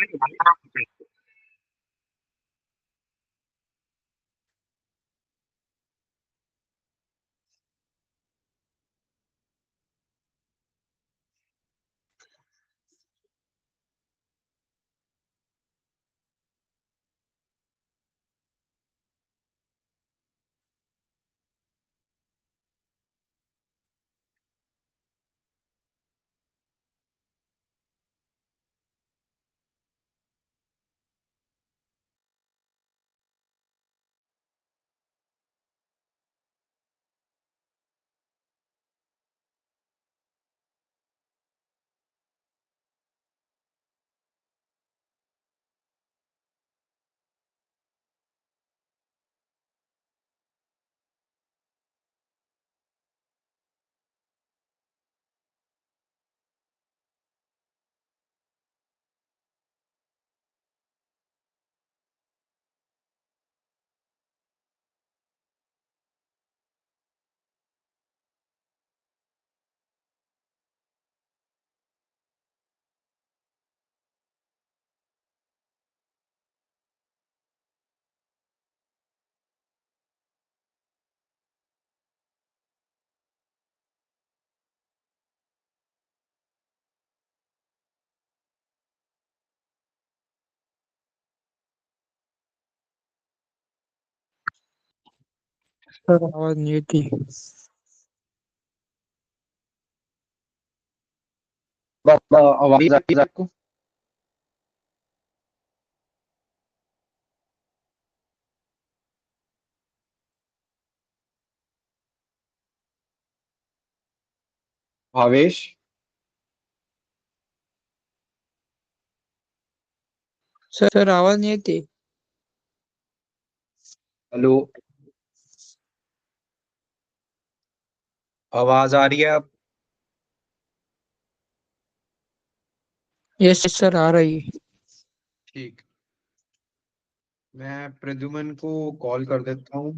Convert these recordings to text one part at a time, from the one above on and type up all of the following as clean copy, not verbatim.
Sir आवाज नहीं थी। आवाज आ रही है आपको? भावेश, सर आवाज नहीं थी। हेलो, आवाज आ रही है अब? यस सर आ रही है। ठीक। मैं प्रद्युमन को कॉल कर देता हूँ,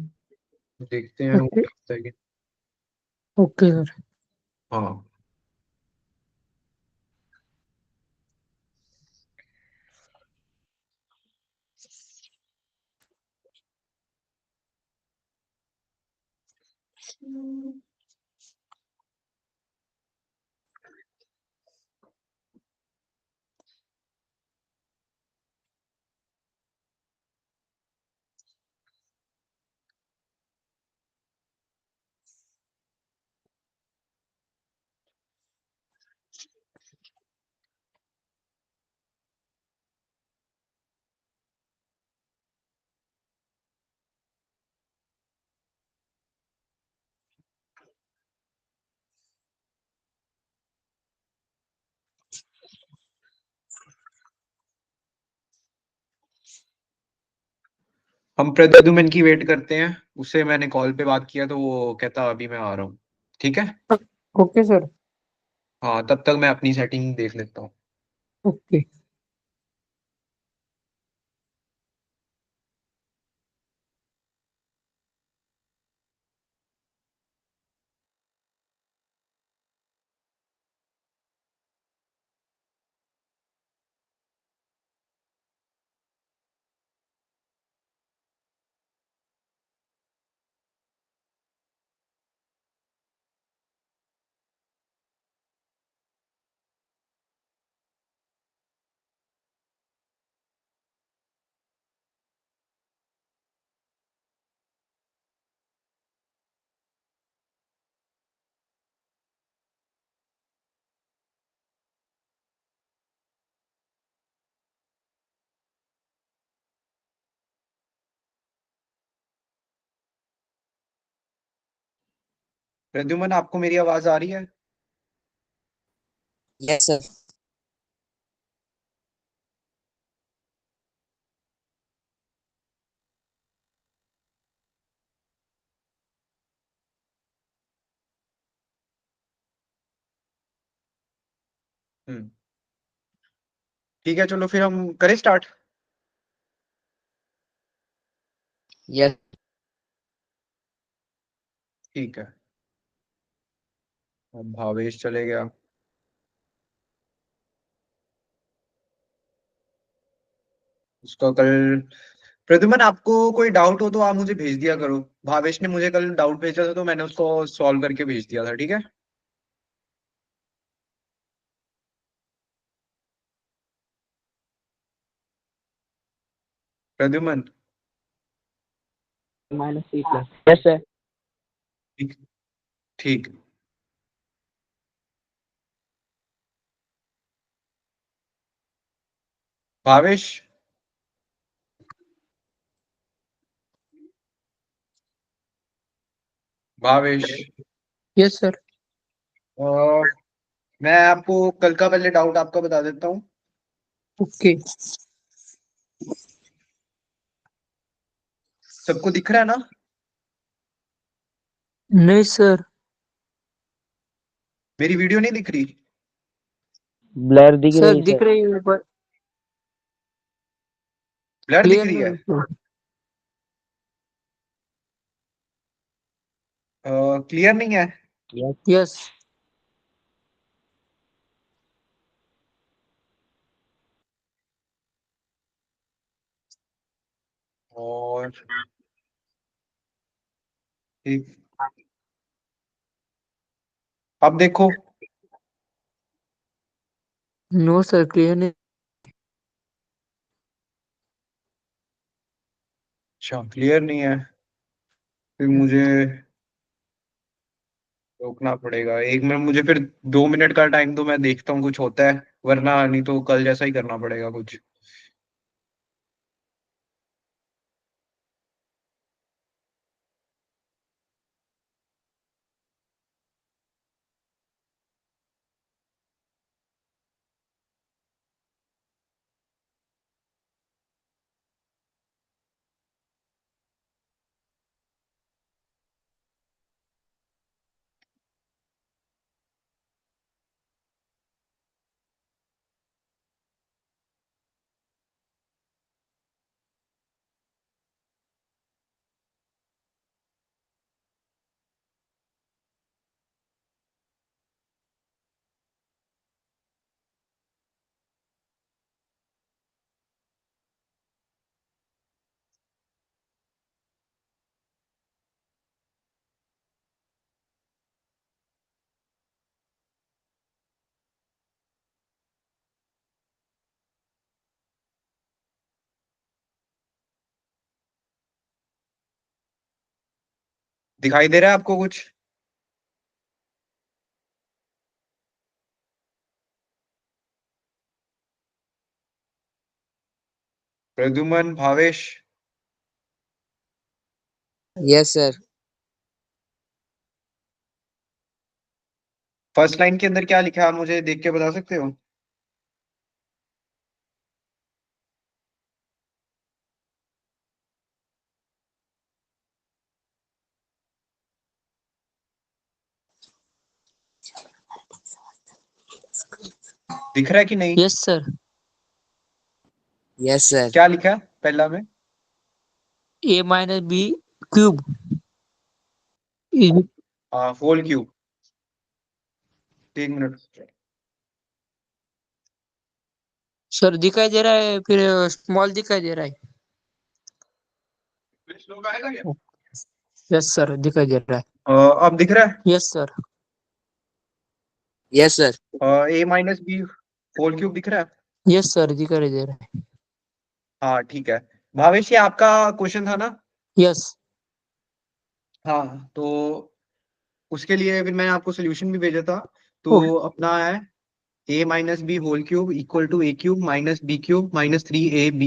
देखते हैं वो ओके। उठाता है कि। Okay sir. हाँ। हम प्रद्युमन की वेट करते हैं। उससे मैंने कॉल पे बात किया तो वो कहता अभी मैं आ रहा हूँ। ठीक है। Okay sir. हाँ, तब तक मैं अपनी सेटिंग देख लेता हूँ। ओके। प्रद्युमन, आपको मेरी आवाज आ रही है? Yes sir. हम्म। ठीक है, चलो फिर हम करें स्टार्ट। यस। ठीक है। अब भावेश चले गया। उसका कल। प्रद्युमन, आपको कोई डाउट हो तो आप मुझे भेज दिया करो। भावेश ने मुझे कल डाउट भेजा था तो मैंने उसको सॉल्व करके भेज दिया था, ठीक है। प्रद्युमन। -3 yes sir. ठीक। ठीक। भावेश। भावेश। Yes sir. मैं आपको कल का पहले डाउट आपका बता देता हूँ। ओके। सबको दिख रहा है ना? नहीं सर। मेरी वीडियो नहीं दिख रही? ब्लर दिख सर रही दिख सर। रही है पर ब्लर दिख क्लियर रही है? नहीं। क्लियर नहीं है? Yes yes. और ठीक। अब देखो। नो सर, क्लियर नहीं। अच्छा, क्लियर नहीं है। फिर मुझे रोकना पड़ेगा 1 मिनट। मुझे फिर 2 मिनट का टाइम तो मैं देखता हूँ कुछ होता है, वरना नहीं तो कल जैसा ही करना पड़ेगा कुछ। दिखाई दे रहा है आपको कुछ? Pradyuman, Bhavesh. Yes sir. First line के अंदर क्या लिखा है, आप मुझे देख के बता सकते हो? दिख रहा है कि नहीं? Yes sir. Yes sir. क्या लिखा है पहला में? a-b³ is. Whole cube. 3 minute. Sir दिखाई दे रहा है, फिर स्मॉल दिखाई दे रहा है। यस सर, दिखाई दे रहा है। अब दिख रहा यस सर। Yes sir. है? a-b होल क्यूब दिख रहा है? यस सर, दिखाई दे रहा है। हाँ, ठीक है। भावेश, ये आपका क्वेश्चन था ना? यस। हाँ, तो उसके लिए फिर मैंने आपको सोल्यूशन भी भेजा था। ओके। तो अपना है a-b whole cube equal to a³ minus b³ minus 3ab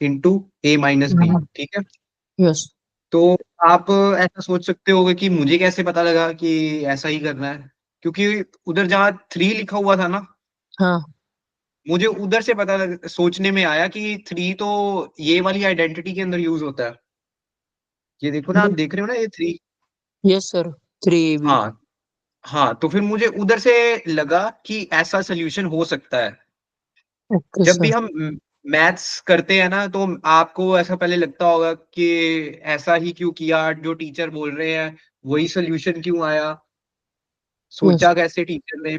into a-b, ठीक है। यस। तो आप ऐसा सोच सकते होगे कि मुझे कैसे पता लगा कि ऐसा ही करना है, क्योंकि उधर जहाँ 3 लिखा हुआ था ना, हाँ। मुझे उधर से सोचने में आया कि 3 तो ये वाली आइडेंटिटी के अंदर यूज होता है। ये देखो ना, आप देख रहे हो ना, ये 3। Yes sir, 3ab। हाँ। हाँ, तो फिर मुझे उधर से लगा कि ऐसा सोल्यूशन हो सकता है। ओके जब भी सर। हम मैथ्स करते हैं ना, तो आपको ऐसा पहले लगता होगा कि ऐसा ही क्यों किया, जो टीचर बोल रहे हैं वही सोल्यूशन क्यों आया, यस। सोचा कैसे टीचर ने।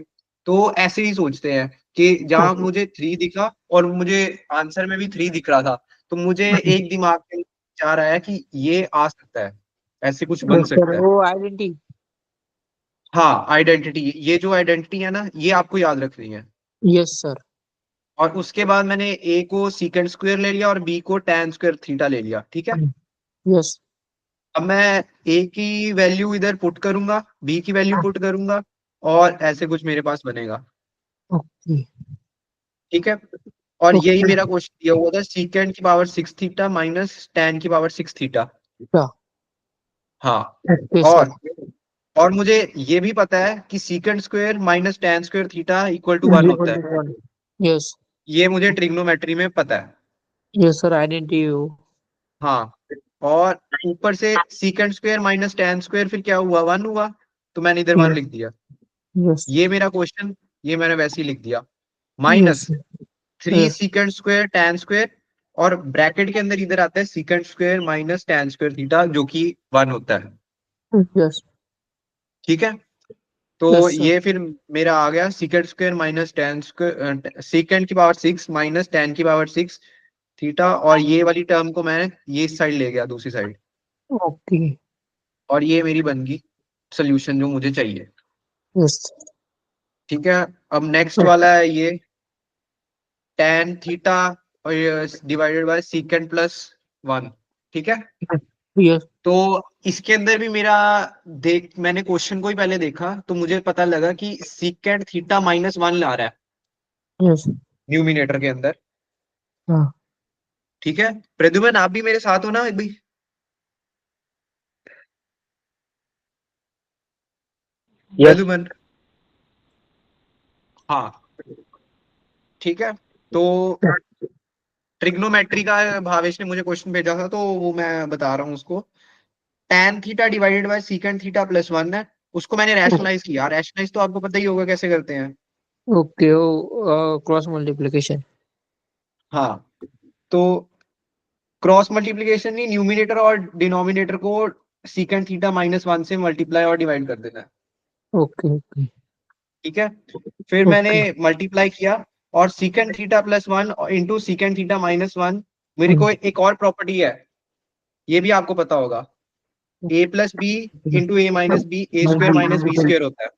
तो ऐसे ही सोचते हैं कि जहां ओके। मुझे 3 दिखा और मुझे आंसर में भी 3 दिख रहा था, तो मुझे एक दिमाग में विचार आया कि ये आ सकता है, ऐसे कुछ बन सर सकता है। वो आइडेंटिटी। हाँ, आइडेंटिटी, ये जो आइडेंटिटी है ना, ये आपको याद रखनी है। Yes sir. और उसके बाद मैंने ए को सीकेंड स्क्वायर ले लिया और बी को tan स्क्वायर थीटा ले लिया, ठीक है। यस। अब मैं ए की वैल्यू इधर पुट करूंगा, बी की वैल्यू पुट करूंगा, और ऐसे कुछ मेरे पास बनेगा, ओके। ठीक है। और यही ओके। मेरा क्वेश्चन दिया हुआ था, सीकेंड की पावर 6 थीटा माइनस tan की पावर 6 थीटा। हाँ। Okay sir. और मुझे ये भी पता है कि secant square minus tan square theta equal to 1 होता है। यस। ये मुझे ट्रिग्नोमेट्री में पता है। यस सर आइडेंटिटी हो। हाँ। और ऊपर से सीकेंड स्क्वायर माइनस tan स्क्वायर फिर क्या हुआ, 1 हुआ, तो मैंने इधर 1 लिख दिया। यस। ये मेरा क्वेश्चन, ये मैंने वैसे ही लिख दिया। Yes. Minus 3 yes. Secant square tan square, और ब्रैकेट के अंदर इधर आता है सीकेंड square minus tan square theta, जो कि 1 होता है, यस। ठीक है। तो यस सर। ये फिर मेरा आ गया सीकेंड स्क्वायर माइनस tan स्क्वायर, सीकेंड की पावर 6 माइनस tan की पावर 6 थीटा, और ये वाली टर्म को मैं ये इस साइड ले गया, दूसरी साइड, ओके। और ये मेरी बन गई सोल्यूशन जो मुझे चाहिए, यस। ठीक है। अब नेक्स्ट वाला है ये tan theta divided by सीकेंड plus 1, ठीक है। यस। तो इसके अंदर भी मेरा, देख मैंने क्वेश्चन को ही पहले देखा तो मुझे पता लगा कि सीकेंड थीटा माइनस 1 ला रहा है यस। न्यूमिनेटर के अंदर, हाँ। ठीक है। प्रद्युमन आप भी मेरे साथ हो ना अभी? यस। प्रद्युमन, हाँ, ठीक है। तो ट्रिग्नोमेट्री का भावेश ने मुझे क्वेश्चन भेजा था, तो वो मैं बता रहा हूँ उसको। tan theta divided by secant theta plus 1 है, उसको मैंने रैशनलाइज किया। रैशनलाइज तो आपको पता ही होगा कैसे करते हैं। ओके वो क्रॉस मल्टीप्लिकेशन। हाँ, तो क्रॉस मल्टीप्लिकेशन नहीं, न्यूमिनेटर और डिनोमिनेटर को सीकेंड थीटा माइनस 1 से मल्टीप्लाई और डिवाइड कर देना है, ओके। ओके। ठीक है। फिर मैंने ओके। मल्टीप्लाई किया, और सीकेंड theta plus 1 into सीकेंड theta minus 1, मेरे को एक और प्रॉपर्टी है, ये भी आपको पता होगा, ए प्लस बी इंटू ए माइनस बी, ए स्क्वायर माइनस बी स्क्वायर होता है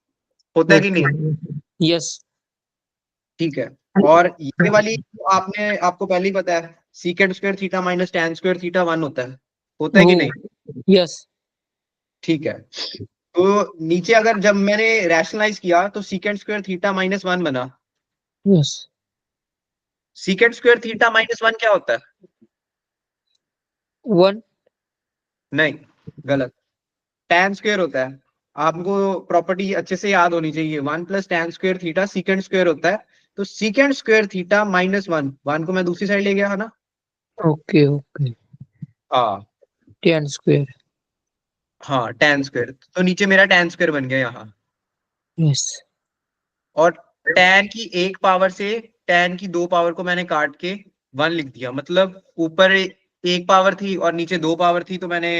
कि ओके। नहीं? यस। ठीक है। और ये वाली आपने, आपको पहले ही पता है, secant square theta minus tan square theta 1 होता है वो। कि नहीं? यस। ठीक है। तो नीचे अगर जब मैंने रैशनलाइज किया तो सीकेंड स्क्वायर थीटा माइनस 1 बना। Yes. Secant square theta minus 1 क्या होता है? 1। नहीं, गलत, tan स्क्वायर होता है। आपको प्रॉपर्टी अच्छे से याद होनी चाहिए, 1 plus tan square theta secant square होता है। तो सीकेंड स्क्वायर थीटा माइनस 1 को मैं दूसरी साइड ले गया है ना। ओके। ओके। हाँ। 10 स्क्वायर। हाँ, tan स्क्वायर, तो नीचे मेरा tan स्क्वायर बन गया यहाँ। यस। और tan की एक पावर से tan की 2 पावर को मैंने काट के 1 लिख दिया, मतलब ऊपर एक पावर थी और नीचे 2 पावर थी, तो मैंने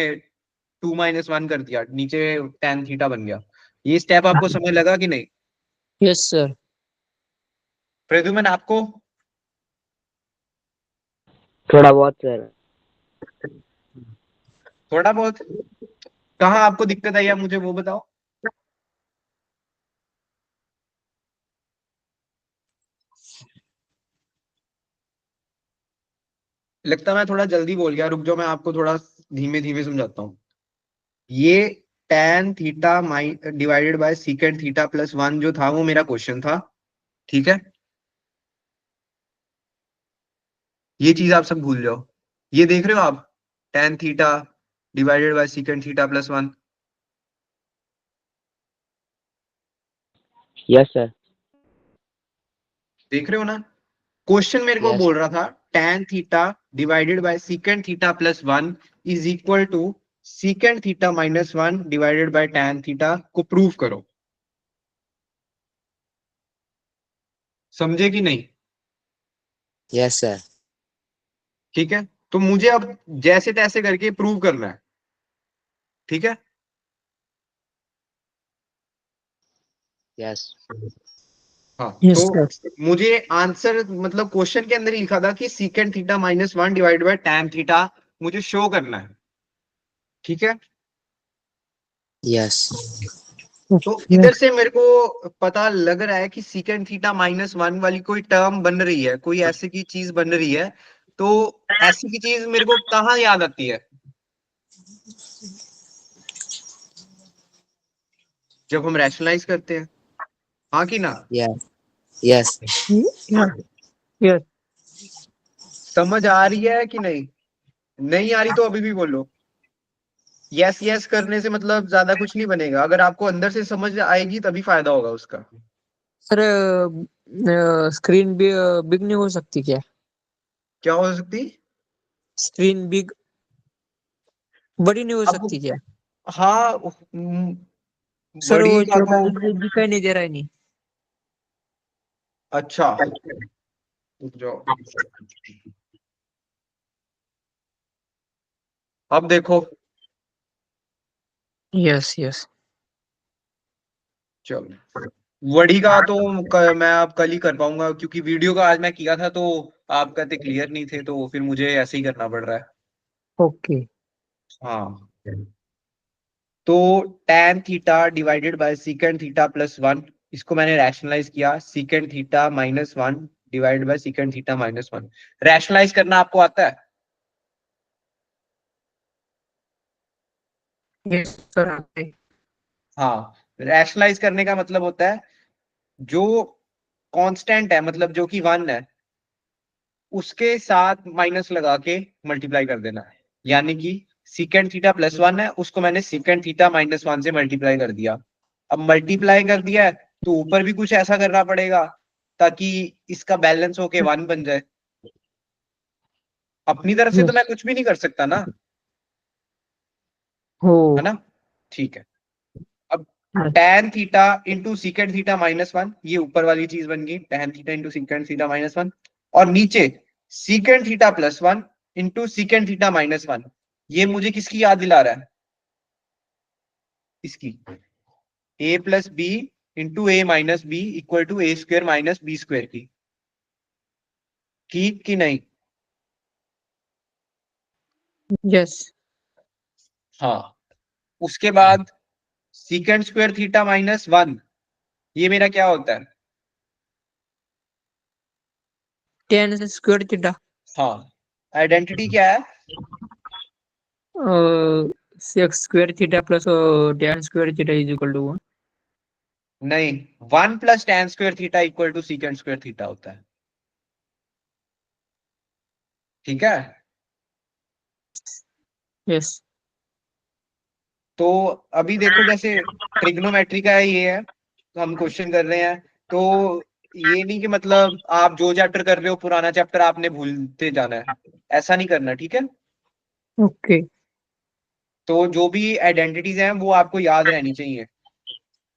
2 माइनस 1 कर दिया, नीचे tan थीटा बन गया। ये स्टेप आपको समझ लगा कि नहीं? Yes sir. प्रद्युमन आपको? थोड़ा बहुत सर। थोड़ा बहुत? कहाँ आपको दिक्कत आई, आप मुझे वो बताओ। लगता है मैं थोड़ा जल्दी बोल गया, रुक जाओ, मैं आपको थोड़ा धीमे धीमे समझाता हूँ। ये tan theta divided by secant theta plus 1 जो था, वो मेरा क्वेश्चन था, ठीक है। ये चीज आप सब भूल जाओ। ये देख रहे हो आप, tan theta divided by secant theta plus 1, yes sir. देख रहे हो ना? क्वेश्चन मेरे को यस। बोल रहा था tan theta divided by secant theta plus 1 is equal to secant theta minus 1 divided by tan theta को प्रूव करो। समझे कि नहीं? Yes sir. ठीक है। तो मुझे अब जैसे तैसे करके प्रूव करना है, ठीक है। यस। हाँ यस तो सर। मुझे आंसर मतलब क्वेश्चन के अंदर ही लिखा था कि secant theta -1 divide by tan theta मुझे शो करना है, ठीक है। Yes. तो ओके इधर से मेरे को पता लग रहा है कि सीकेंट थीटा -1 वाली कोई टर्म बन रही है, कोई ऐसी की चीज बन रही है। तो ऐसी की चीज मेरे को कहाँ याद आती है, जब हम रैशनलाइज करते हैं, हाँ कि ना। Yes. Yes. यस। समझ आ रही है कि नहीं, नहीं आ रही तो अभी भी बोलो। यस यस करने से मतलब ज्यादा कुछ नहीं बनेगा, अगर आपको अंदर से समझ आएगी तभी फायदा होगा उसका। सर स्क्रीन भी बिग नहीं हो सकती क्या? क्या हो सकती। स्क्रीन बिग बड़ी नहीं हो अब सकती क्या? हाँ सर बड़ी वो का छोटा तो दिखाई नहीं दे रहा है नहीं। अच्छा, रुक जाओ। अब देखो, यस यस। चलो वड़ी का तो मैं अब कल ही कर पाऊंगा, क्योंकि वीडियो का आज मैं किया था तो आप कहते क्लियर नहीं थे, तो फिर मुझे ऐसे ही करना पड़ रहा है। ओके। हाँ तो tan theta divided by secant theta +1, इसको मैंने रैशनलाइज किया, secant theta -1 divided by secant theta -1। Rationalise करना आपको आता है। Yes sir. हाँ, रैशनलाइज करने का मतलब होता है जो कांस्टेंट है, मतलब जो कि 1 है, उसके साथ माइनस लगा के मल्टीप्लाई कर देना है। यानी कि सीकेंट थीटा +1 है, उसको मैंने सीकेंट थीटा -1 से मल्टीप्लाई कर दिया। अब मल्टीप्लाई कर दिया है तो ऊपर भी कुछ ऐसा करना पड़ेगा ताकि इसका बैलेंस होके 1 बन जाए। अपनी तरफ से तो मैं यस। कुछ भी नहीं कर सकता ना, हो। है ना। ठीक है, अब yes. tan theta into secant theta -1, ये ऊपर वाली चीज बन गई, tan theta into secant theta -1। और नीचे secant theta +1 into secant theta -1, ये मुझे किसकी याद दिला रहा है, इसकी a plus B into a minus B equal to a² minus b² की। ठीक कि नहीं। यस। हाँ, उसके बाद सीकेंट स्क्वायर थीटा -1, ये मेरा क्या होता है। Tan square theta. हाँ, आइडेंटिटी क्या है। Six square theta plus tan square theta is equal to 1। नहीं, 1 + tan square theta equal to secant square theta होता है, ठीक है। यस। तो अभी देखो, जैसे ट्रिग्नोमेट्री का है, ये है तो हम क्वेश्चन कर रहे हैं। तो ये नहीं कि मतलब आप जो चैप्टर कर रहे हो पुराना चैप्टर आपने भूलते जाना है, ऐसा नहीं करना, ठीक है। ओके। तो जो भी आइडेंटिटीज हैं वो आपको याद रहनी चाहिए।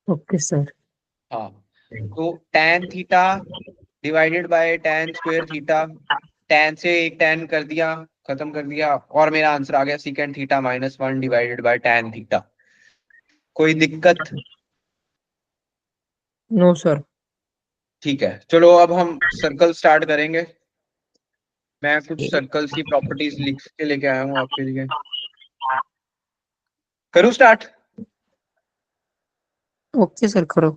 Okay sir. हाँ, तो tan theta divided by tan square theta, tan से एक tan कर दिया, खत्म कर दिया, और मेरा आंसर आ गया secant theta -1 divided by tan theta. कोई दिक्कत। No sir. ठीक है, चलो अब हम सर्कल स्टार्ट करेंगे। मैं कुछ सर्कल्स की प्रॉपर्टीज लिख के लेके आया हूँ आपके लिए। करूँ स्टार्ट। ओके सर करो।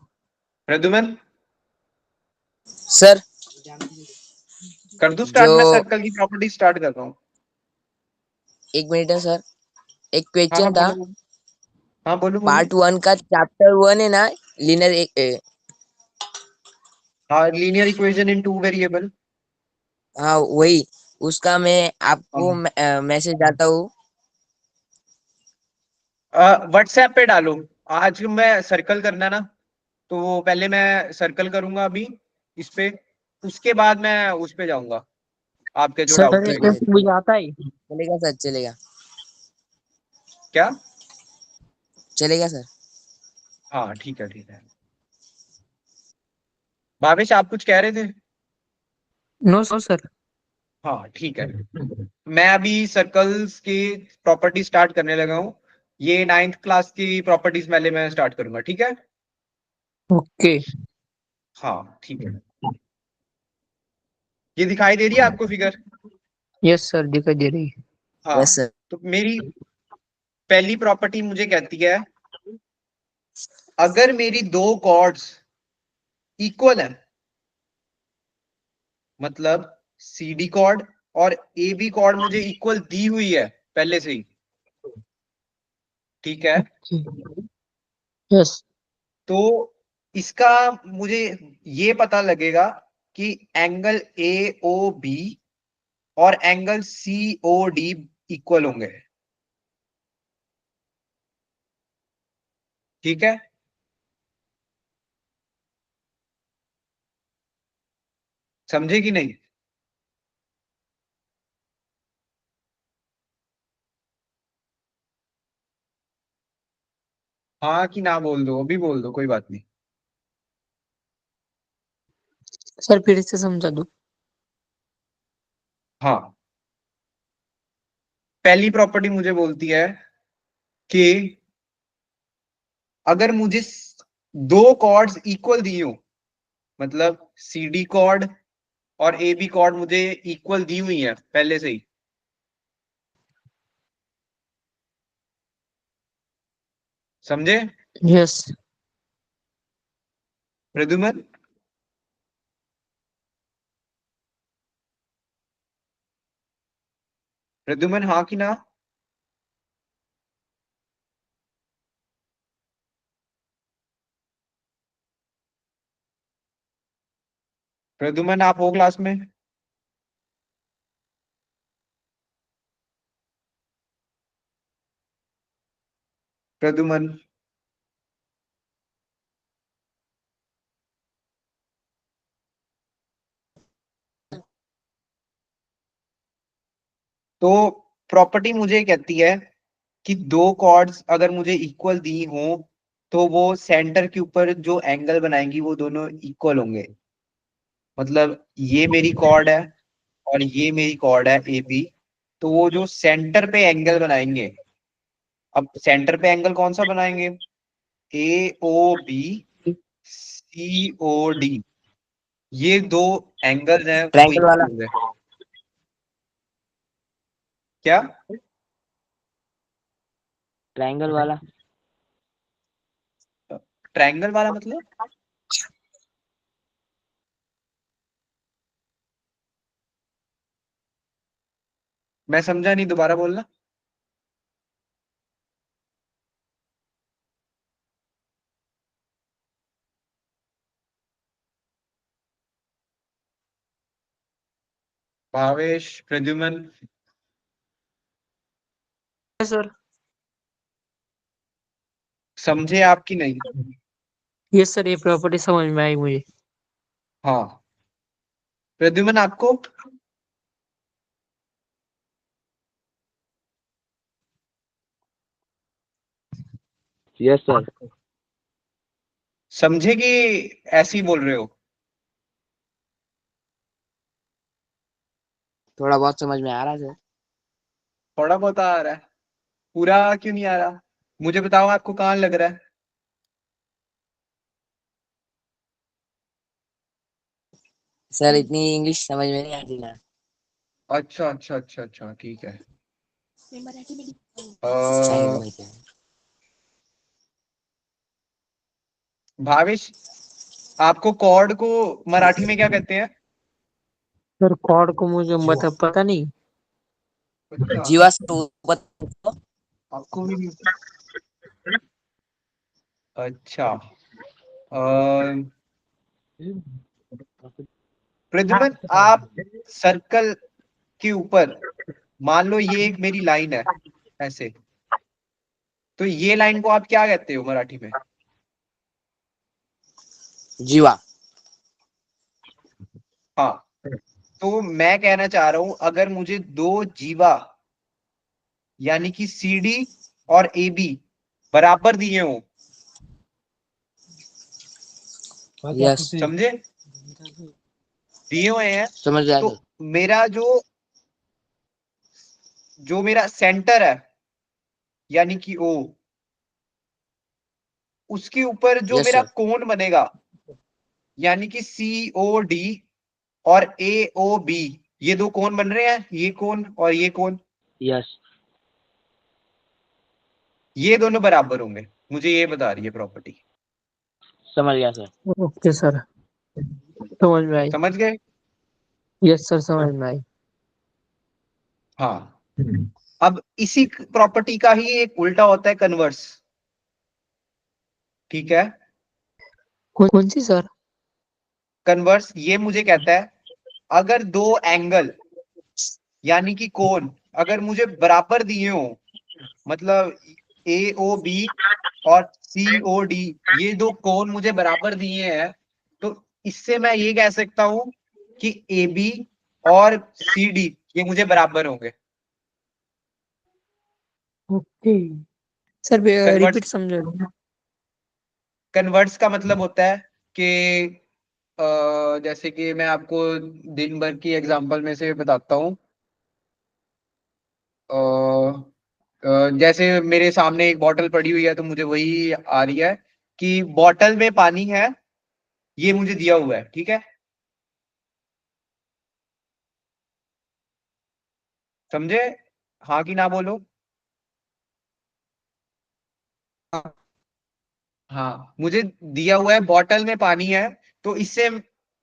प्रद्युमन, सर कर दूं जो स्टार्ट, मैं सर्कल की प्रॉपर्टीज स्टार्ट कर रहा हूँ। एक मिनट है सर, एक हाँ हाँ क्वेश्चन था। बोलो बोलो। हाँ बोलो बोलो। पार्ट 1 का चैप्टर 1 है ना, लीनियर। हाँ, लीनियर इक्वेशन इन 2 वेरिएबल। हाँ वही, उसका मैं आपको हाँ, मैसेज डालता हूँ। व्हाट्सएप पे डालो। आज मैं सर्कल करना ना, तो वो पहले मैं सर्कल करूंगा अभी इस पे, उसके बाद मैं उस पे जाऊंगा आपके जो सर डाउट ये थे। चलेगा, टेस्ट मुझे आता है। चलेगा सर, चलेगा। क्या। चलेगा सर। हाँ ठीक है ठीक है। भावेश आप कुछ कह रहे थे। No sir. हाँ ठीक है, मैं अभी सर्कल्स की प्रॉपर्टी स्टार्ट करने लगा हूँ। ये 9th क्लास की प्रॉपर्टीज पहले मैं स्टार्ट करूंगा, ठीक है। ओके। हाँ ठीक है, ये दिखाई दे रही है आपको फिगर? यस सर, दिखाई दे रही है। हाँ, यस सर। तो मेरी पहली प्रॉपर्टी मुझे कहती है, अगर मेरी दो कॉर्ड्स इक्वल है, मतलब सी डी कॉर्ड और ए बी कॉर्ड मुझे इक्वल दी हुई है पहले से ही, ठीक है, यस। तो इसका मुझे ये पता लगेगा कि एंगल ए ओ बी और angle C O D equal होंगे, ठीक है। समझे कि नहीं? हाँ कि ना बोल दो, अभी बोल दो, कोई बात नहीं। सर फिर से समझा दो। हाँ, पहली प्रॉपर्टी मुझे बोलती है कि अगर मुझे दो कॉर्ड्स इक्वल दी हो, मतलब सी डी कॉर्ड और ए बी कॉर्ड मुझे इक्वल दी हुई है पहले से ही, समझे यस। प्रद्युमन? प्रद्युमन हाँ कि ना? प्रद्युमन आप हो क्लास में? प्रद्युमन? तो प्रॉपर्टी मुझे कहती है कि दो कॉर्ड्स अगर मुझे इक्वल दी हो तो वो सेंटर के ऊपर जो एंगल बनाएंगी वो दोनों इक्वल होंगे, मतलब ये मेरी कॉर्ड है और ये मेरी कॉर्ड है ए बी, तो वो जो सेंटर पे एंगल बनाएंगे, अब सेंटर पे एंगल कौन सा बनाएंगे? ए O B C O D, ये दो एंगल हैं वो ट्रायंगल वाला। इक्वल होंगे। क्या? ट्रायंगल वाला। ट्रायंगल वाला मतलब? मैं समझा नहीं, दोबारा बोलना। भावेश, प्रद्युमन, सर। समझे आपकी नहीं? यस सर, ये प्रॉपर्टी समझ में आई मुझे। हाँ, प्रद्युमन आपको? Yes sir. समझे कि ऐसे ही बोल रहे हो? थोड़ा बहुत समझ में आ रहा है सर। थोड़ा बहुत आ रहा है, पूरा क्यों नहीं आ रहा? मुझे बताओ आपको कहाँ लग रहा है? सर इतनी इंग्लिश समझ में नहीं आती ना। अच्छा अच्छा अच्छा अच्छा, ठीक है। आहे का अ, माहिती आहे? भावेश, आपको कॉर्ड को मराठी में क्या कहते हैं? सर कॉर्ड को मुझे पता नहीं। अच्छा, जीवा सोबत आपको भी नहीं? अच्छा, अ, प्रद्युमन आप सर्कल के ऊपर, मान लो ये एक मेरी लाइन है ऐसे, तो ये लाइन को आप क्या कहते हो मराठी में? जीवा। हाँ, तो मैं कहना चाह रहा हूं, अगर मुझे दो जीवा यानी कि सी डी और ए बी बराबर दिए हो, यस। समझे, दिए हुए हैं, समझ गया तो सर। मेरा जो जो मेरा सेंटर है यानी कि ओ, उसके ऊपर जो यस मेरा सर। कोण बनेगा यानी कि COD और AOB, ये दो कोण बन रहे हैं, ये कोण और ये कोण, यस ये दोनों बराबर होंगे, मुझे ये बता रही है प्रॉपर्टी। समझ गया सर। ओके सर, समझ में आई। समझ गए? यस सर, समझ में आई। हाँ। अब इसी प्रॉपर्टी का ही एक उल्टा होता है, कन्वर्स। ठीक है, कौन सी सर? कन्वर्स ये मुझे कहता है, अगर दो एंगल यानी कि कोण अगर मुझे बराबर दिए हो, मतलब AOB और COD, ये दो कोण मुझे बराबर दिए हैं, तो इससे मैं ये कह सकता हूं कि AB और CD ये मुझे बराबर होंगे। ओके सर, कन्वर्स, रिपीट समझो। कन्वर्स का मतलब होता है कि जैसे कि मैं आपको दिन भर की एग्जांपल में से बताता हूँ। जैसे मेरे सामने एक बॉटल पड़ी हुई है, तो मुझे वही आ रही है कि बॉटल में पानी है, ये मुझे दिया हुआ है, ठीक है? समझे? हाँ कि ना बोलो। हाँ, मुझे दिया हुआ है बॉटल में पानी है, तो इससे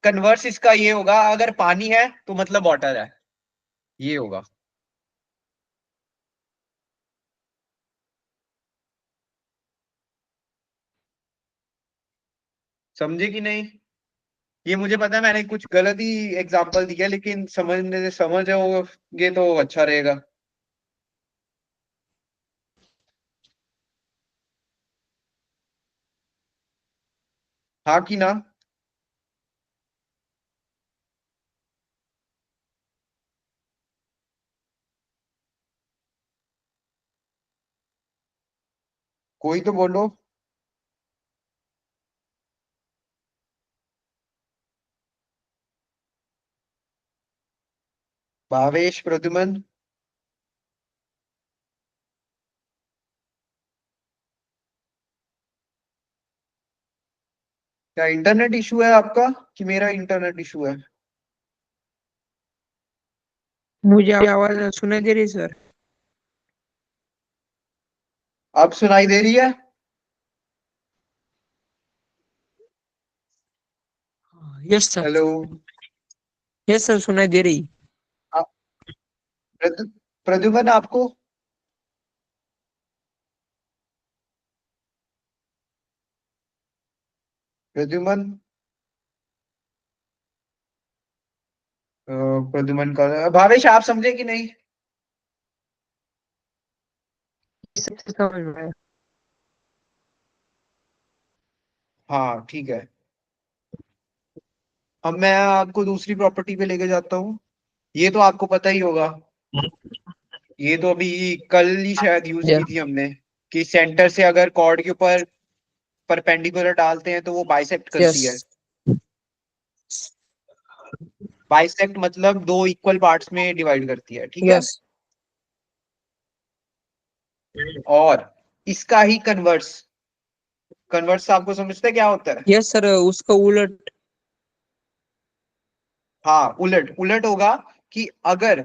कन्वर्स इसका ये होगा, अगर पानी है तो मतलब बॉटल है, ये होगा। समझे कि नहीं? ये मुझे पता है मैंने कुछ गलत ही एग्जांपल दिया, लेकिन समझोगे तो अच्छा रहेगा। हाँ कि ना? कोई तो बोलो। भावेश, प्रद्युमन। क्या इंटरनेट इशू है आपका कि मेरा इंटरनेट इशू है? मुझे आवाज सुनाई दे रही सर। अब सुनाई दे रही है? Yes sir. Hello. Yes sir, सुनाई दे रही। आ- प्रद्युमन आपको? प्रद्युमन, प्रद्युमन का भावेश आप समझे कि नहीं? समझ में आया। हाँ ठीक है। अब मैं आपको दूसरी प्रॉपर्टी पे लेके जाता हूँ। ये तो आपको पता ही होगा, ये तो अभी कल ही शायद यूज की थी हमने, कि सेंटर से अगर कॉर्ड के ऊपर परपेंडिकुलर डालते हैं तो वो बाइसेक्ट यस करती है। बाइसेक्ट मतलब दो इक्वल पार्ट्स में डिवाइड करती है, ठीक है? यस और इसका ही कन्वर्स, कन्वर्स आपको समझते हैं क्या होता है? यस सर, उसका उलट। हाँ, उलट उलट होगा, कि अगर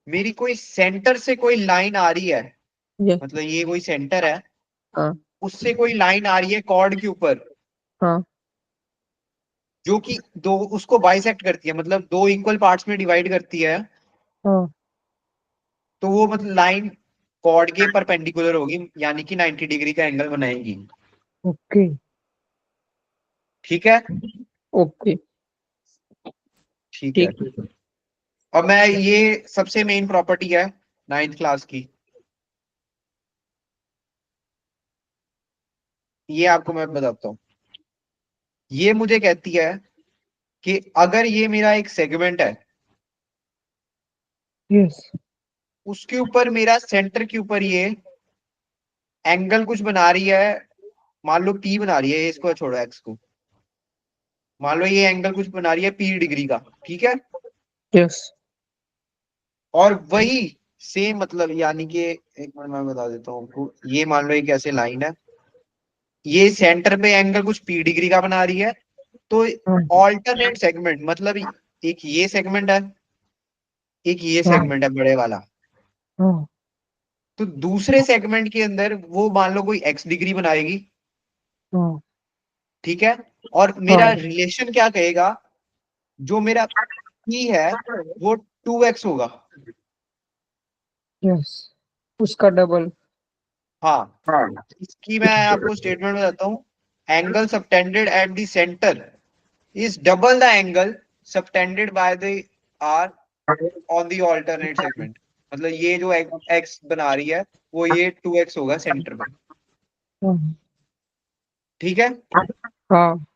मेरी कोई सेंटर से कोई लाइन आ रही है, यस। मतलब ये कोई सेंटर है, हाँ उससे कोई लाइन आ रही है कॉर्ड के ऊपर, हाँ जो कि दो उसको बाइसेक्ट करती है, मतलब दो इक्वल पार्ट्स में डिवाइड करती है, हाँ। तो वो मतलब लाइन कॉर्ड के परपेंडिकुलर होगी, यानी कि 90 डिग्री का एंगल बनाएगी। ओके। ठीक है? ओके। ठीक है। ठीक। और मैं ये सबसे मेन प्रॉपर्टी है नाइन्थ क्लास की, ये आपको मैं बताता हूँ। ये मुझे कहती है कि अगर ये मेरा एक सेगमेंट है, यस। उसके ऊपर मेरा सेंटर के ऊपर ये एंगल कुछ बना रही है, मान लो P बना रही है, इसको छोड़ो एक्स को, मान लो ये एंगल कुछ बना रही है P डिग्री का, ठीक है? यस। और वही सेम मतलब, यानी कि एक मिनट मैं बता देता हूँ आपको, ये मान लो एक ऐसे लाइन है, ये सेंटर पे एंगल कुछ P डिग्री का बना रही है, तो ऑल्टरनेट सेगमेंट मतलब एक ये सेगमेंट है, एक ये सेगमेंट है बड़े वाला। तो दूसरे सेगमेंट के अंदर वो मान लो कोई x डिग्री बनाएगी, ठीक है, और मेरा रिलेशन क्या कहेगा, जो मेरा p है वो 2x होगा। यस, उसका डबल। हाँ, इसकी मैं आपको स्टेटमेंट बताता हूँ। Angle subtended at the centre is double the angle subtended by the arc on the alternate segment. मतलब ये जो x बना रही है वो ये 2x होगा सेंटर पे, ठीक है। हाँ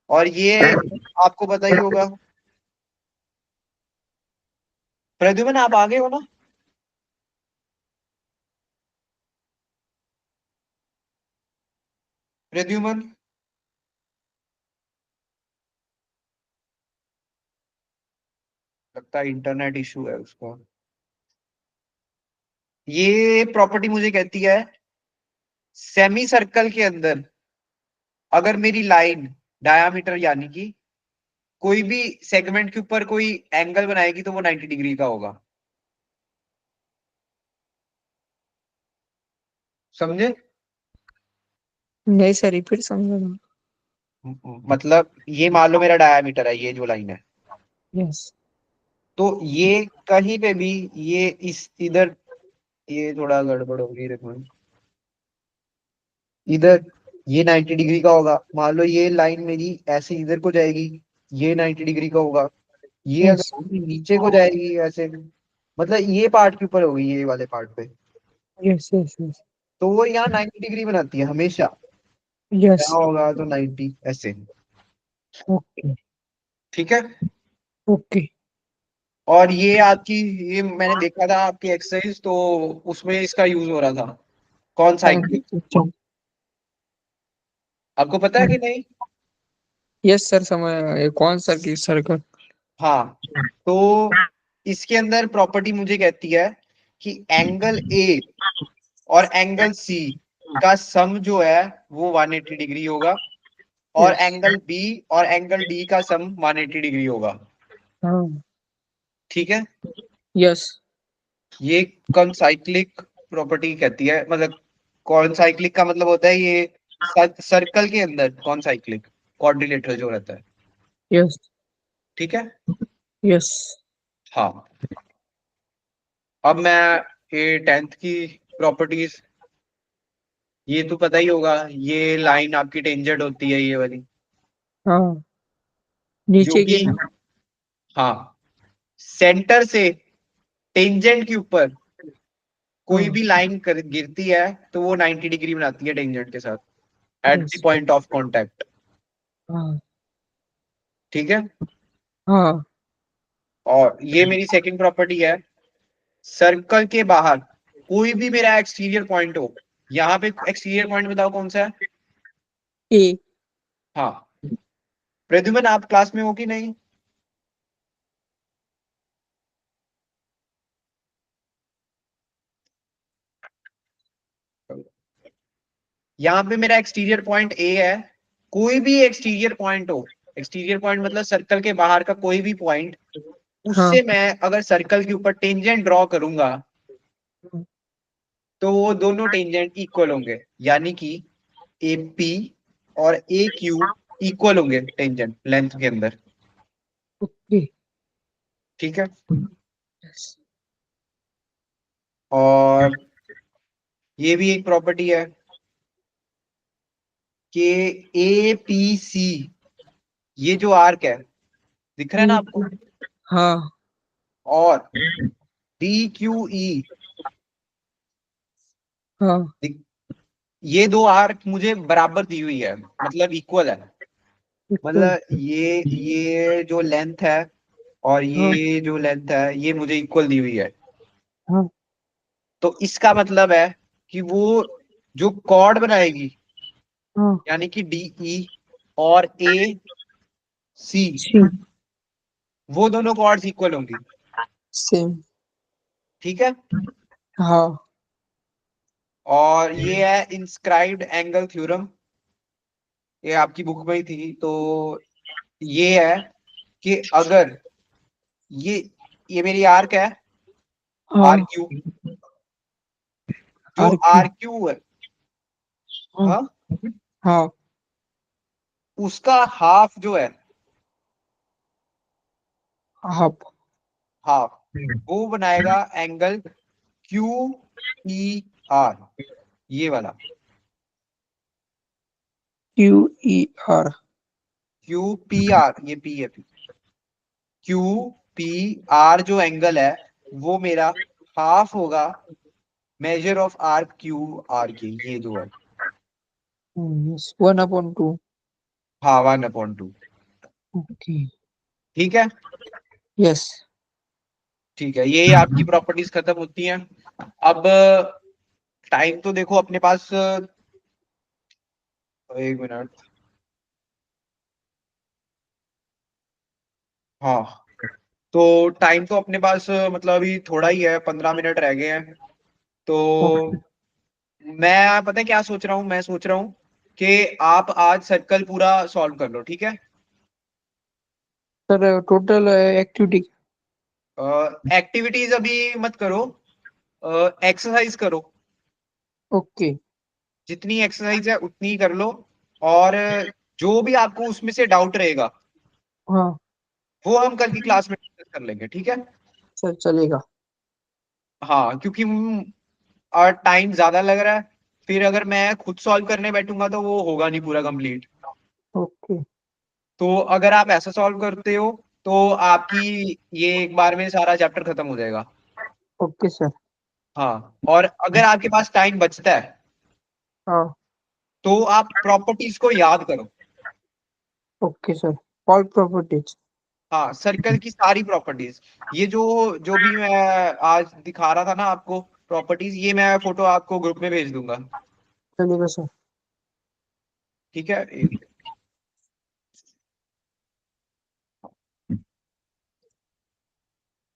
और ये आपको पता ही होगा। प्रद्युमन आप आगे हो ना? प्रद्युमन, लगता है इंटरनेट इशू है उसका। ये प्रॉपर्टी मुझे कहती है सेमी सर्कल के अंदर अगर मेरी लाइन डायामीटर यानी कि कोई भी सेगमेंट के ऊपर कोई एंगल बनाएगी तो वो 90 डिग्री का होगा। समझे? नहीं सर, रिपीट समझा। मतलब ये मान लो मेरा डायामीटर है, ये जो लाइन है, यस। तो ये कहीं पे भी ये इस इधर, ये थोड़ा गड़बड़ होगी, देखो इधर ये 90 डिग्री का होगा। मान लो ये लाइन मेरी ऐसे इधर को जाएगी, ये 90 डिग्री का होगा। ये यस। अगर नीचे को जाएगी ऐसे, मतलब ये पार्ट के ऊपर होगी, ये वाले पार्ट पे, यस। यस। यस। तो वो यहाँ 90 डिग्री बनाती है हमेशा। यस। यहाँ होगा तो 90 ऐसे, ओके। ठीक है। ओके। और ये आपकी, ये मैंने देखा था आपकी एक्सरसाइज, तो उसमें इसका यूज हो रहा था। कौन साइक्लिक, आपको पता है कि नहीं? यस सर, समझ ये कौन सा की सर्कल। हाँ, तो इसके अंदर प्रॉपर्टी मुझे कहती है कि एंगल ए और एंगल सी का सम जो है वो 180 डिग्री होगा, और यस। एंगल बी और एंगल डी का सम 180 डिग्री होगा, हाँ। ठीक है। यस। ये कॉनसाइक्लिक प्रॉपर्टी कहती है, मतलब कॉनसाइक्लिक का मतलब होता है ये सर्कल के अंदर कॉनसाइक्लिक क्वाड्रिलेटरल जो रहता है, यस। ठीक है। यस। हाँ, अब मैं ये 10th की प्रॉपर्टीज, ये तो पता ही होगा, ये लाइन आपकी टेंजेंट होती है ये वाली, हाँ, जो नीचे भी, की। हाँ, सेंटर से टेंजेंट के ऊपर कोई हाँ। भी लाइन गिरती है तो वो 90 डिग्री बनाती है टेंजेंट के साथ at the yes. Point of contact, हाँ। ठीक है। हाँ। और ये मेरी सेकंड प्रॉपर्टी है, सर्कल के बाहर कोई भी मेरा एक्सटीरियर पॉइंट हो। यहाँ पे एक्सटीरियर पॉइंट बताओ कौन सा है? ए। हाँ, प्रद्युमन आप क्लास में हो कि नहीं? यहाँ पे मेरा एक्सटीरियर पॉइंट ए है। कोई भी एक्सटीरियर पॉइंट हो, एक्सटीरियर पॉइंट मतलब सर्कल के बाहर का कोई भी पॉइंट, हाँ। उससे मैं अगर सर्कल के ऊपर टेंजेंट ड्रॉ करूंगा तो वो दोनों टेंजेंट इक्वल होंगे, यानी कि ए पी और ए क्यू इक्वल होंगे टेंजेंट लेंथ के अंदर, ओके। ठीक है। यस। और ये भी एक प्रॉपर्टी है कि ए पी सी, ये जो आर्क है दिख रहा है ना आपको, हाँ। और डी क्यू ई, हाँ। ये दो आर्क मुझे बराबर दी हुई है, मतलब इक्वल है। इक्वल। मतलब ये जो लेंथ है और हाँ। ये जो लेंथ है ये मुझे इक्वल दी हुई है। हाँ। तो इसका मतलब है कि वो जो कॉर्ड बनाएगी, हाँ। यानी कि डी ई और ए सी, सी। वो दोनों कॉर्ड्स इक्वल होंगी, सेम। ठीक है। हाँ। और ये है इंस्क्राइब्ड एंगल थ्योरम। ये आपकी बुक में ही थी। तो ये है कि अगर ये मेरी आर्क है, आर हाँ क्यू, जो आर क्यू। आर क्यू है, हाँ हाँ, हाँ उसका हाफ जो है, हाफ। हाफ, वो बनाएगा एंगल क्यू ई आर, ये वाला। Q E R. Q P R, ये पी है, क्यू पी आर जो एंगल है वो मेरा हाफ होगा measure of R Q R के, ये जो है। 1/2। हाँ, 1/2। ओके। ठीक है, यस। ठीक है, ये आपकी प्रॉपर्टीज खत्म होती हैं। अब टाइम तो देखो अपने पास, 1 मिनट। हाँ, तो टाइम तो अपने पास मतलब अभी थोड़ा ही है, 15 मिनट रह गए हैं। तो ओके मैं पता है क्या सोच रहा हूँ, मैं सोच रहा हूँ कि आप आज सर्कल पूरा सॉल्व कर लो, ठीक है। Sir, total activity. एक्टिविटीज अभी मत करो, एक्सरसाइज करो। ओके। जितनी एक्सरसाइज है उतनी ही कर लो। और जो भी आपको उसमें से डाउट रहेगा हाँ वो हम कल की क्लास में डिस्कस कर लेंगे, ठीक है। सर, चलेगा। हाँ, क्योंकि टाइम ज्यादा लग रहा है, फिर अगर मैं खुद सॉल्व करने बैठूंगा तो वो होगा नहीं पूरा कंप्लीट। ओके। तो अगर आप ऐसा सॉल्व करते हो तो आपकी ये एक बार में सारा चैप्टर खत्म हो जाएगा। Okay sir. हाँ, और अगर आपके पास टाइम बचता है हाँ। तो आप प्रॉपर्टीज को याद करो। Okay sir. All properties. हाँ, सर्कल की सारी प्रॉपर्टीज, ये जो जो भी मैं आज दिखा रहा था ना आपको प्रॉपर्टीज, ये मैं फोटो आपको ग्रुप में भेज दूंगा। चलेगा सर। ठीक है, एक,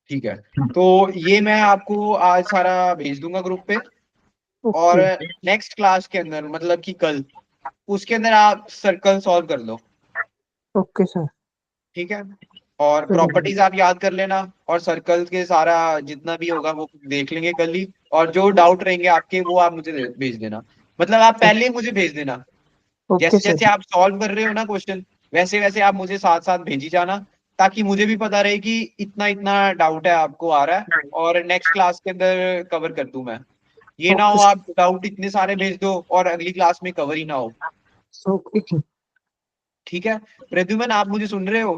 ठीक है। तो ये मैं आपको आज सारा भेज दूंगा ग्रुप पे। और ओके। नेक्स्ट क्लास के अंदर मतलब कि कल, उसके अंदर आप सर्कल सॉल्व कर लो, ओके सर। ठीक है। और चलेगा। प्रॉपर्टीज आप याद कर लेना, और सर्कल के सारा जितना भी होगा वो देख लेंगे कल ही। और जो डाउट रहेंगे आपके वो आप मुझे भेज देना, मतलब आप पहले ही मुझे भेज देना। ओके जैसे सर। जैसे आप सॉल्व कर रहे हो ना क्वेश्चन, वैसे वैसे आप मुझे साथ साथ भेजी जाना, ताकि मुझे भी पता रहे कि इतना इतना डाउट है आपको आ रहा है, और नेक्स्ट क्लास के अंदर कवर कर दूं मैं। ये ना ओके हो सर। आप डाउट इतने सारे भेज दो और अगली क्लास में कवर ही ना हो। ओके। ठीक है, प्रद्युमन आप मुझे सुन रहे हो?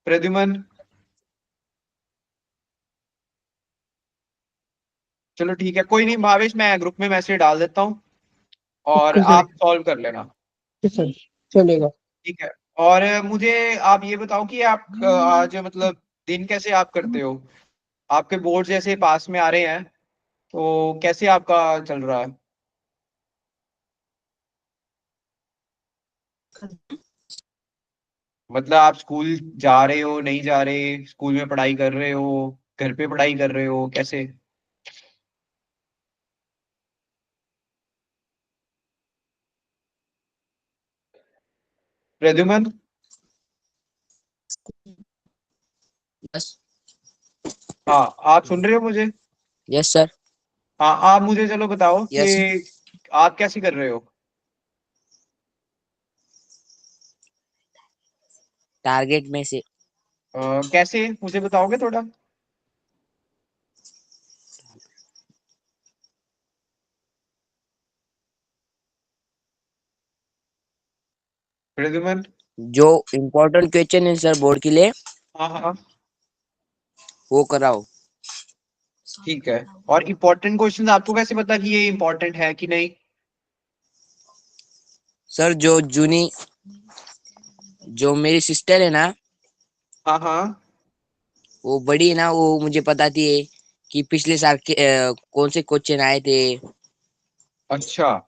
प्रद्युमन, चलो ठीक है, कोई नहीं भावेश, मैं ग्रुप में मैसेज डाल देता हूँ और ओके सर। आप सॉल्व कर लेना। Okay sir. चलेगा। ठीक है। और मुझे आप ये बताओ कि आप आज मतलब दिन कैसे आप करते हो? आपके बोर्ड जैसे पास में आ रहे हैं, तो कैसे आपका चल रहा है? मतलब आप स्कूल जा रहे हो, नहीं जा रहे, स्कूल में पढ़ाई कर रहे हो, घर पे पढ़ाई कर रहे हो, कैसे? प्रद्युमन, बस। हाँ, आप सुन रहे हो मुझे? Yes sir. हाँ, आप मुझे चलो बताओ यस। कि आप कैसे कर रहे हो? टारगेट में से। कैसे मुझे बताओगे थोड़ा? प्रद्युमन, जो इम्पोर्टेंट क्वेश्चन है सर बोर्ड के लिए, हाँ हाँ, वो कराओ। ठीक है। और इम्पोर्टेंट क्वेश्चंस आपको कैसे पता कि ये इम्पोर्टेंट है कि नहीं? सर जो जूनी, जो मेरी सिस्टर है ना, हाँ हाँ, वो बड़ी है ना, वो मुझे बताती है कि पिछले साल के कौन से क्वेश्चन आए थे। अच्छा,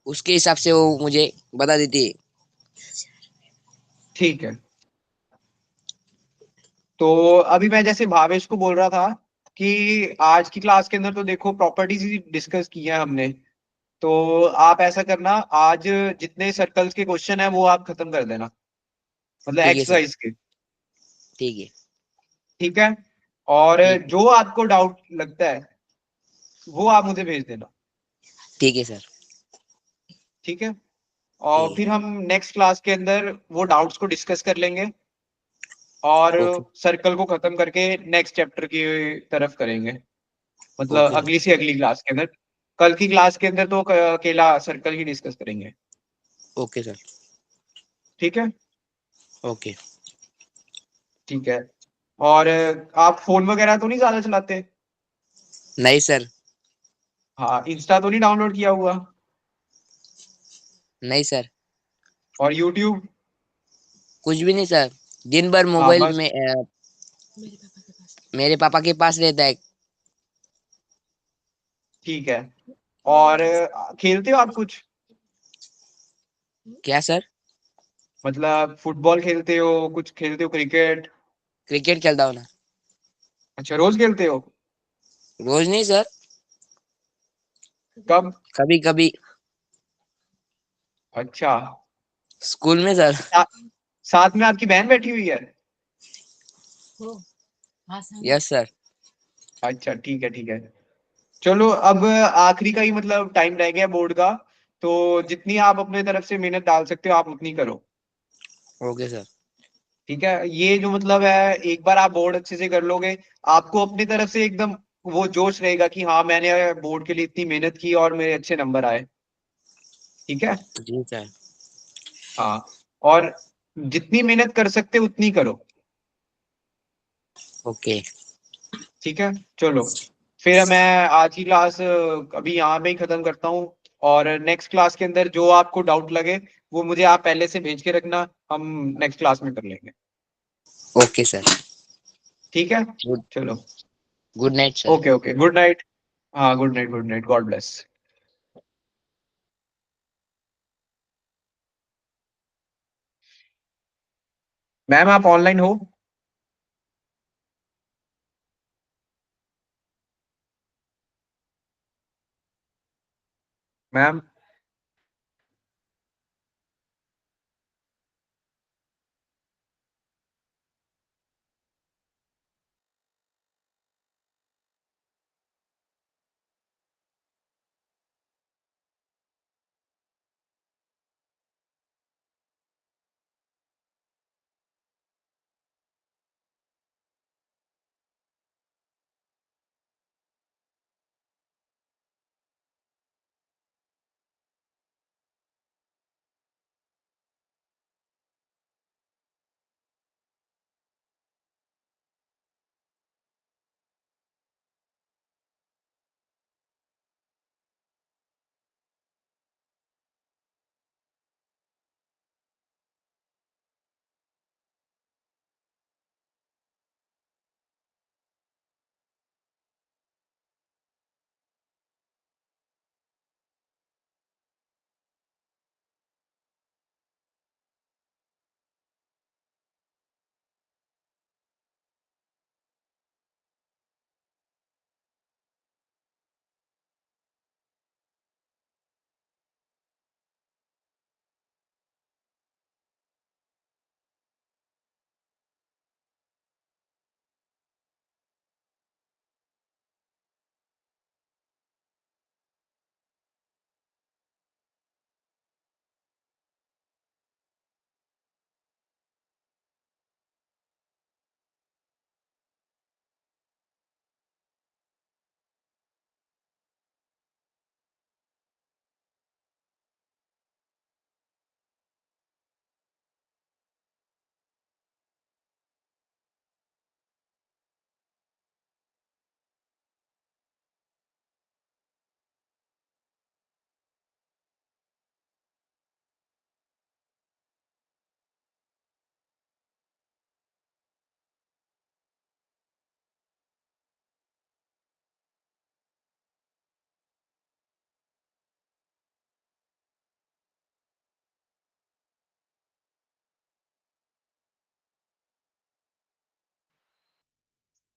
उसके हिसाब से वो मुझे बता देती है। ठीक है। तो अभी मैं जैसे भावेश को बोल रहा था कि आज की क्लास के अंदर तो देखो प्रॉपर्टीज ही डिस्कस की है हमने। तो आप ऐसा करना, आज जितने सर्कल्स के क्वेश्चन है वो आप खत्म कर देना, मतलब ठीक है सर। एक्सरसाइज के। ठीक है। ठीक है। और ठीक। जो आपको डाउट लगता है वो आप मुझे भेज देना। ठीक है सर। ठीक है। और ठीक फिर हम नेक्स्ट क्लास के अंदर वो डाउट्स को डिस्कस कर लेंगे और है। ओके। सर्कल को खत्म करके नेक्स्ट चैप्टर की तरफ करेंगे, मतलब ओके सर। अगली से अगली क्लास के अंदर। कल की क्लास के अंदर तो अकेला सर्कल ही डिस्कस करेंगे। Okay sir. ठीक है। ओके। ठीक है। और आप फोन वगैरह तो नहीं ज्यादा चलाते? नहीं सर। हाँ, इंस्टा तो नहीं डाउनलोड किया हुआ? नहीं सर। और यूट्यूब? कुछ भी नहीं सर। दिन भर हाँ मोबाइल बस। में मेरे पापा के पास रहता है। ठीक है। और खेलते हो आप कुछ? क्या सर? मतलब फुटबॉल खेलते हो, कुछ खेलते हो, क्रिकेट? क्रिकेट खेलता हूँ ना। अच्छा, रोज खेलते हो? रोज नहीं सर। कब? कभी कभी। अच्छा। स्कूल में सर। सा, साथ में आपकी बहन बैठी हुई है? Yes sir. अच्छा, ठीक है, ठीक है। चलो, अब आखिरी का ही मतलब टाइम रह गया बोर्ड का। तो जितनी आप अपने तरफ से मेहनत डाल सकते हो आप उतनी करो। Okay sir. ठीक है। ये जो मतलब है, एक बार आप बोर्ड अच्छे से कर लोगे, आपको अपनी तरफ से एकदम वो जोश रहेगा कि हाँ मैंने बोर्ड के लिए इतनी मेहनत की और मेरे अच्छे नंबर आए। ठीक है। जी सर। हाँ। और जितनी मेहनत कर सकते हो उतनी करो। ओके। ठीक है। चलो, फिर मैं आज की क्लास अभी यहाँ पे ही खत्म करता हूँ। और नेक्स्ट क्लास के अंदर जो आपको डाउट लगे वो मुझे आप पहले से भेज के रखना, हम नेक्स्ट क्लास में कर लेंगे। Okay sir. ठीक है। गुड। चलो। Good night sir. Okay, okay, good night. हाँ, good night, good night, god bless. Ma'am, आप ऑनलाइन हो? मैम।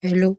हेलो।